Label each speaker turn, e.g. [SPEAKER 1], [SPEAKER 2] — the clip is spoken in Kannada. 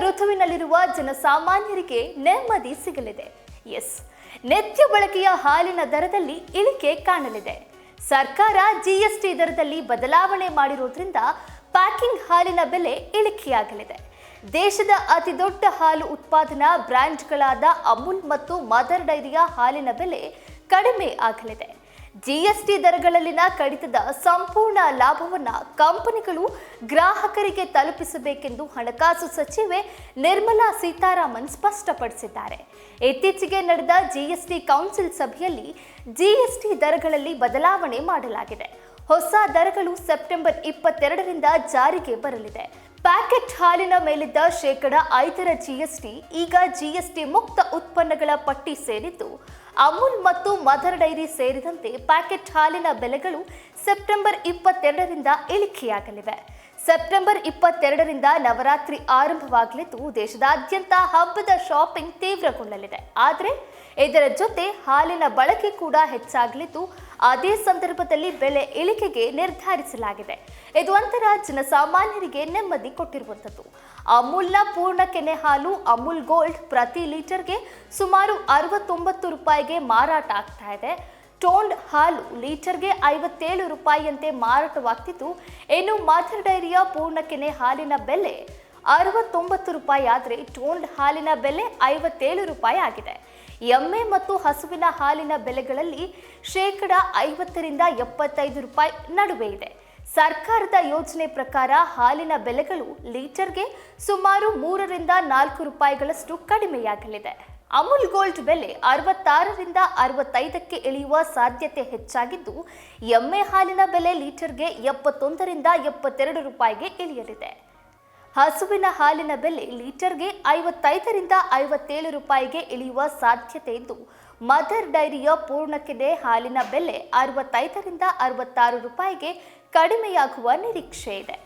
[SPEAKER 1] ಋತುವಿನಲ್ಲಿರುವ ಜನಸಾಮಾನ್ಯರಿಗೆ ನೆಮ್ಮದಿ ಸಿಗಲಿದೆ. ನಿತ್ಯ ಬಳಕೆಯ ಹಾಲಿನ ದರದಲ್ಲಿ ಇಳಿಕೆ ಕಾಣಲಿದೆ. ಸರ್ಕಾರ ಜಿಎಸ್ಟಿ ದರದಲ್ಲಿ ಬದಲಾವಣೆ ಮಾಡಿರೋದ್ರಿಂದ ಪ್ಯಾಕಿಂಗ್ ಹಾಲಿನ ಬೆಲೆ ಇಳಿಕೆಯಾಗಲಿದೆ. ದೇಶದ ಅತಿದೊಡ್ಡ ಹಾಲು ಉತ್ಪಾದನಾ ಬ್ರ್ಯಾಂಡ್ಗಳಾದ ಅಮೂಲ್ ಮತ್ತು ಮದರ್ ಡೈರಿಯ ಹಾಲಿನ ಬೆಲೆ ಕಡಿಮೆ ಆಗಲಿದೆ. ಜಿಎಸ್ಟಿ ದರಗಳಲ್ಲಿನ ಕಡಿತದ ಸಂಪೂರ್ಣ ಲಾಭವನ್ನು ಕಂಪನಿಗಳು ಗ್ರಾಹಕರಿಗೆ ತಲುಪಿಸಬೇಕೆಂದು ಹಣಕಾಸು ಸಚಿವೆ ನಿರ್ಮಲಾ ಸೀತಾರಾಮನ್ ಸ್ಪಷ್ಟಪಡಿಸಿದ್ದಾರೆ. ಇತ್ತೀಚೆಗೆ ನಡೆದ ಜಿಎಸ್ಟಿ ಕೌನ್ಸಿಲ್ ಸಭೆಯಲ್ಲಿ ಜಿಎಸ್ಟಿ ದರಗಳಲ್ಲಿ ಬದಲಾವಣೆ ಮಾಡಲಾಗಿದೆ. ಹೊಸ ದರಗಳು ಸೆಪ್ಟೆಂಬರ್ 22ರಿಂದ ಜಾರಿಗೆ ಬರಲಿದೆ. ಪ್ಯಾಕೆಟ್ ಹಾಲಿನ ಮೇಲಿದ್ದ ಶೇಕಡ 5 ಜಿಎಸ್ಟಿ ಈಗ ಜಿಎಸ್ಟಿ ಮುಕ್ತ ಉತ್ಪನ್ನಗಳ ಪಟ್ಟಿ ಸೇರಿದ್ದು, ಅಮೂಲ್ ಮತ್ತು ಮದರ್ ಡೈರಿ ಸೇರಿದಂತೆ ಪ್ಯಾಕೆಟ್ ಹಾಲಿನ ಬೆಲೆಗಳು ಸೆಪ್ಟೆಂಬರ್ 22ರಿಂದ ಇಳಿಕೆಯಾಗಲಿವೆ. ಸೆಪ್ಟೆಂಬರ್ 22ರಿಂದ ನವರಾತ್ರಿ ಆರಂಭವಾಗಲಿದ್ದು, ದೇಶದಾದ್ಯಂತ ಹಬ್ಬದ ಶಾಪಿಂಗ್ ತೀವ್ರಗೊಳ್ಳಲಿದೆ. ಆದರೆ ಇದರ ಜೊತೆ ಹಾಲಿನ ಬಳಕೆ ಕೂಡ ಹೆಚ್ಚಾಗಲಿದ್ದು, ಅದೇ ಸಂದರ್ಭದಲ್ಲಿ ಬೆಲೆ ಇಳಿಕೆಗೆ ನಿರ್ಧರಿಸಲಾಗಿದೆ. ಇದು ಒಂಥರ ಜನಸಾಮಾನ್ಯರಿಗೆ ನೆಮ್ಮದಿ ಕೊಟ್ಟಿರುವಂಥದ್ದು. ಅಮೂಲ್ನ ಪೂರ್ಣ ಕೆನೆ ಹಾಲು ಅಮೂಲ್ ಗೋಲ್ಡ್ ಪ್ರತಿ ಲೀಟರ್ಗೆ ಸುಮಾರು 69 ರೂಪಾಯಿಗೆ ಮಾರಾಟ ಆಗ್ತಾ ಇದೆ. ಟೋನ್ಡ್ ಹಾಲು ಲೀಟರ್ಗೆ 57 ರೂಪಾಯಿಯಂತೆ ಮಾರಾಟವಾಗ್ತಿದ್ದು, ಇನ್ನು ಮದರ್ ಡೈರಿಯ ಪೂರ್ಣ ಕೆನೆ ಹಾಲಿನ ಬೆಲೆ 69 ರೂಪಾಯಿ ಆದರೆ ಟೋನ್ಡ್ ಹಾಲಿನ ಬೆಲೆ 57 ರೂಪಾಯಿ ಆಗಿದೆ. ಎಮ್ಮೆ ಮತ್ತು ಹಸುವಿನ ಹಾಲಿನ ಬೆಲೆಗಳಲ್ಲಿ ಶೇಕಡ 50ರಿಂದ 75 ರೂಪಾಯಿ ನಡುವೆ ಇದೆ. ಸರ್ಕಾರದ ಯೋಜನೆ ಪ್ರಕಾರ ಹಾಲಿನ ಬೆಲೆಗಳು ಲೀಟರ್ಗೆ ಸುಮಾರು 3ರಿಂದ 4 ರೂಪಾಯಿಗಳಷ್ಟು ಕಡಿಮೆಯಾಗಲಿದೆ. ಅಮೂಲ್ ಗೋಲ್ಡ್ ಬೆಲೆ 66ರಿಂದ 65ಕ್ಕೆ ಇಳಿಯುವ ಸಾಧ್ಯತೆ ಹೆಚ್ಚಾಗಿದ್ದು, ಎಮ್ಮೆ ಹಾಲಿನ ಬೆಲೆ ಲೀಟರ್ಗೆ 71ರಿಂದ 72 ರೂಪಾಯಿಗೆ ಇಳಿಯಲಿದೆ. ಹಸುವಿನ ಹಾಲಿನ ಬೆಲೆ ಲೀಟರ್ಗೆ 55ರಿಂದ 57 ರೂಪಾಯಿಗೆ ಇಳಿಯುವ ಸಾಧ್ಯತೆ ಇದ್ದು, ಮದರ್ ಡೈರಿಯ ಪೂರ್ಣ ಕೆನೆ ಹಾಲಿನ ಬೆಲೆ 65ರಿಂದ 66 ರೂಪಾಯಿಗೆ ಕಡಿಮೆಯಾಗುವ ನಿರೀಕ್ಷೆ ಇದೆ.